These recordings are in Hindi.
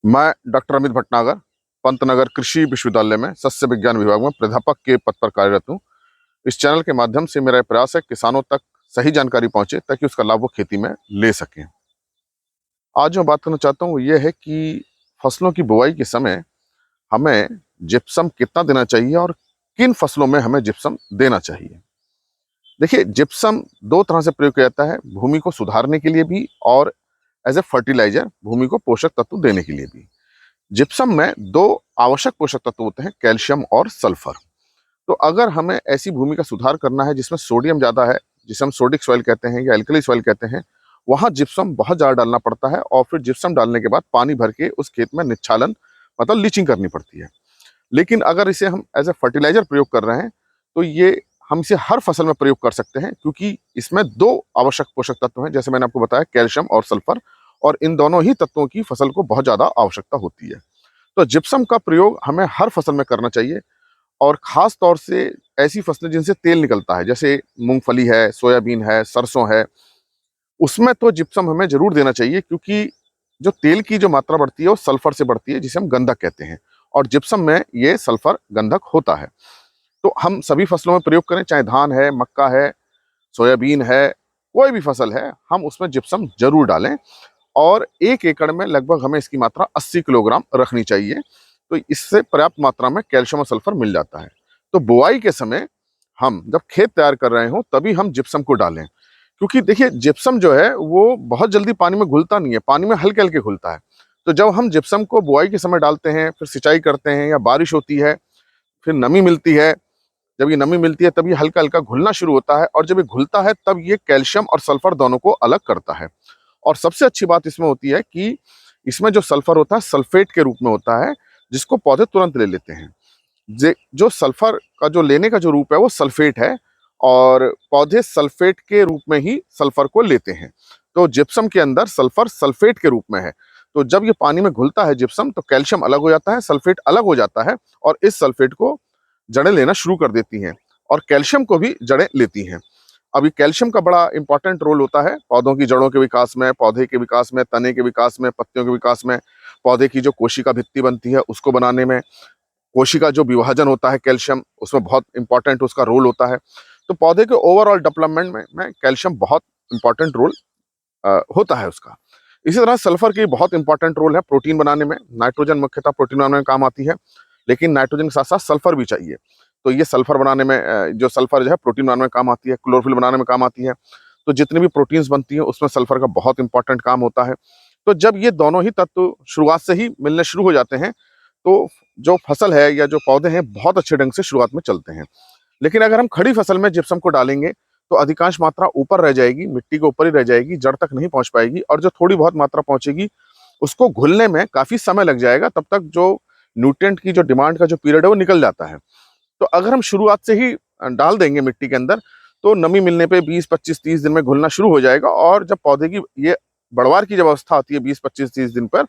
मैं डॉक्टर अमित भटनागर पंतनगर कृषि विश्वविद्यालय में सस्य विज्ञान विभाग में प्राध्यापक के पद पर कार्यरत हूँ। इस चैनल के माध्यम से मेरा प्रयास है किसानों तक सही जानकारी पहुंचे ताकि उसका लाभ वो खेती में ले सकें। आज जो बात करना चाहता हूँ वो ये है कि फसलों की बुआई के समय हमें जिप्सम कितना देना चाहिए और किन फसलों में हमें जिप्सम देना चाहिए। देखिए, जिप्सम दो तरह से प्रयोग किया जाता है, भूमि को सुधारने के लिए भी और एज ए फर्टिलाइजर भूमि को पोषक तत्व देने के लिए भी। जिप्सम में दो आवश्यक पोषक तत्व होते हैं, कैल्शियम और सल्फर। तो अगर हमें ऐसी भूमि का सुधार करना है जिसमें सोडियम ज़्यादा है, जिसे हम सोडिक सॉइल कहते हैं या एल्कली सॉइल कहते हैं, वहाँ जिप्सम बहुत ज़्यादा डालना पड़ता है और फिर जिप्सम डालने के बाद पानी भर के उस खेत में निच्छालन मतलब लीचिंग करनी पड़ती है। लेकिन अगर इसे हम एज ए फर्टिलाइजर प्रयोग कर रहे हैं तो ये हम इसे हर फसल में प्रयोग कर सकते हैं, क्योंकि इसमें दो आवश्यक पोषक तत्व हैं, जैसे मैंने आपको बताया, कैल्शियम और सल्फर, और इन दोनों ही तत्वों की फसल को बहुत ज़्यादा आवश्यकता होती है। तो जिप्सम का प्रयोग हमें हर फसल में करना चाहिए और ख़ास तौर से ऐसी फसलें जिनसे तेल निकलता है, जैसे मूंगफली है, सोयाबीन है, सरसों है, उसमें तो जिप्सम हमें ज़रूर देना चाहिए, क्योंकि जो तेल की जो मात्रा बढ़ती है वो सल्फर से बढ़ती है, जिसे हम गंधक कहते हैं, और जिप्सम में ये सल्फर गंधक होता है। तो हम सभी फसलों में प्रयोग करें, चाहे धान है, मक्का है, सोयाबीन है, कोई भी फसल है, हम उसमें जिप्सम ज़रूर डालें और 1 एकड़ में लगभग हमें इसकी मात्रा 80 किलोग्राम रखनी चाहिए। तो इससे पर्याप्त मात्रा में कैल्शियम और सल्फर मिल जाता है। तो बुआई के समय हम जब खेत तैयार कर रहे हों तभी हम जिप्सम को डालें, क्योंकि देखिए, जिप्सम जो है वो बहुत जल्दी पानी में घुलता नहीं है, पानी में हल्के-हल्के घुलता है। तो जब हम जिप्सम को बुआई के समय डालते हैं, फिर सिंचाई करते हैं या बारिश होती है, फिर नमी मिलती है, जब ये नमी मिलती है तब ये हल्का-हल्का घुलना शुरू होता है और जब ये घुलता है तब ये कैल्शियम और सल्फर दोनों को अलग करता है। और सबसे अच्छी बात इसमें होती है कि इसमें जो सल्फर होता है सल्फेट के रूप में होता है, जिसको पौधे तुरंत ले लेते हैं। जे जो सल्फर का जो लेने का जो रूप है वो सल्फेट है और पौधे सल्फेट के रूप में ही सल्फर को लेते हैं। तो जिप्सम के अंदर सल्फर सल्फेट के रूप में है। तो जब ये पानी में घुलता है जिप्सम, तो कैल्शियम अलग हो जाता है, सल्फेट अलग हो जाता है और इस सल्फेट को जड़ें लेना शुरू कर देती हैं और कैल्शियम को भी जड़ें लेती हैं। अभी कैल्शियम का बड़ा इंपॉर्टेंट रोल होता है पौधों की जड़ों के विकास में, पौधे के विकास में, तने के विकास में, पत्तियों के विकास में, पौधे की जो कोशिका भित्ति बनती है उसको बनाने में, कोशिका जो विभाजन होता है कैल्शियम, उसमें बहुत इंपॉर्टेंट उसका रोल होता है। तो पौधे के ओवरऑल डेवलपमेंट में कैल्शियम बहुत इंपॉर्टेंट रोल होता है उसका। इसी तरह सल्फर की बहुत इंपॉर्टेंट रोल है प्रोटीन बनाने में। नाइट्रोजन मुख्यतः प्रोटीन बनाने में काम आती है, लेकिन नाइट्रोजन के साथ साथ सल्फर भी चाहिए। तो ये सल्फर बनाने में जो सल्फर जो है प्रोटीन बनाने में काम आती है, क्लोरोफिल बनाने में काम आती है। तो जितनी भी प्रोटीन्स बनती हैं उसमें सल्फर का बहुत इंपॉर्टेंट काम होता है। तो जब ये दोनों ही तत्व शुरुआत से ही मिलने शुरू हो जाते हैं तो जो फसल है या जो पौधे हैं बहुत अच्छे ढंग से शुरुआत में चलते हैं। लेकिन अगर हम खड़ी फसल में जिप्सम को डालेंगे तो अधिकांश मात्रा ऊपर रह जाएगी, मिट्टी के ऊपर ही रह जाएगी, जड़ तक नहीं पहुंच पाएगी और जो थोड़ी बहुत मात्रा पहुंचेगी उसको घुलने में काफी समय लग जाएगा, तब तक जो न्यूट्रिएंट की जो डिमांड का जो पीरियड है वो निकल जाता है। तो अगर हम शुरुआत से ही डाल देंगे मिट्टी के अंदर तो नमी मिलने पे 20, 25, 30 दिन में घुलना शुरू हो जाएगा और जब पौधे की ये बढ़वार की जब अवस्था आती है 20, 25, 30 दिन पर,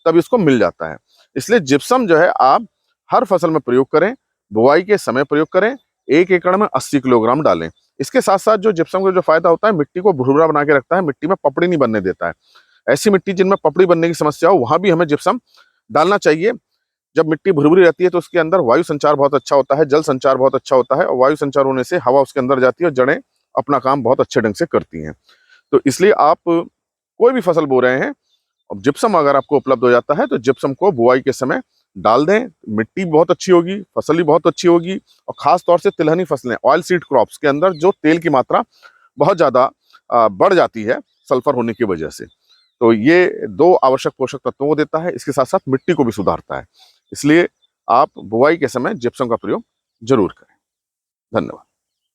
तब इसको मिल जाता है। इसलिए जिप्सम जो है आप हर फसल में प्रयोग करें, बुआई के समय प्रयोग करें, 1 एकड़ में 80 किलोग्राम डालें। इसके साथ-साथ जो जिप्सम का जो फायदा होता है, मिट्टी को भुरभुरा बना के रखता है, मिट्टी में पपड़ी नहीं बनने देता है। ऐसी मिट्टी जिनमें पपड़ी बनने की समस्या हो, वहाँ भी हमें जिप्सम डालना चाहिए। जब मिट्टी भुरभुरी रहती है तो उसके अंदर वायु संचार बहुत अच्छा होता है, जल संचार बहुत अच्छा होता है और वायु संचार होने से हवा उसके अंदर जाती है और जड़ें अपना काम बहुत अच्छे ढंग से करती हैं। तो इसलिए आप कोई भी फसल बो रहे हैं, अब जिप्सम अगर आपको उपलब्ध हो जाता है तो जिप्सम को बुआई के समय डाल दें। मिट्टी बहुत अच्छी होगी, फसल भी बहुत अच्छी होगी और खास तौर से तिलहनी फसलें, ऑयल सीड क्रॉप्स के अंदर जो तेल की मात्रा बहुत ज़्यादा बढ़ जाती है सल्फर होने की वजह से। तो ये दो आवश्यक पोषक तत्वों को देता है, इसके साथ साथ मिट्टी को भी सुधारता है। इसलिए आप बुआई के समय जिप्सम का प्रयोग जरूर करें। धन्यवाद।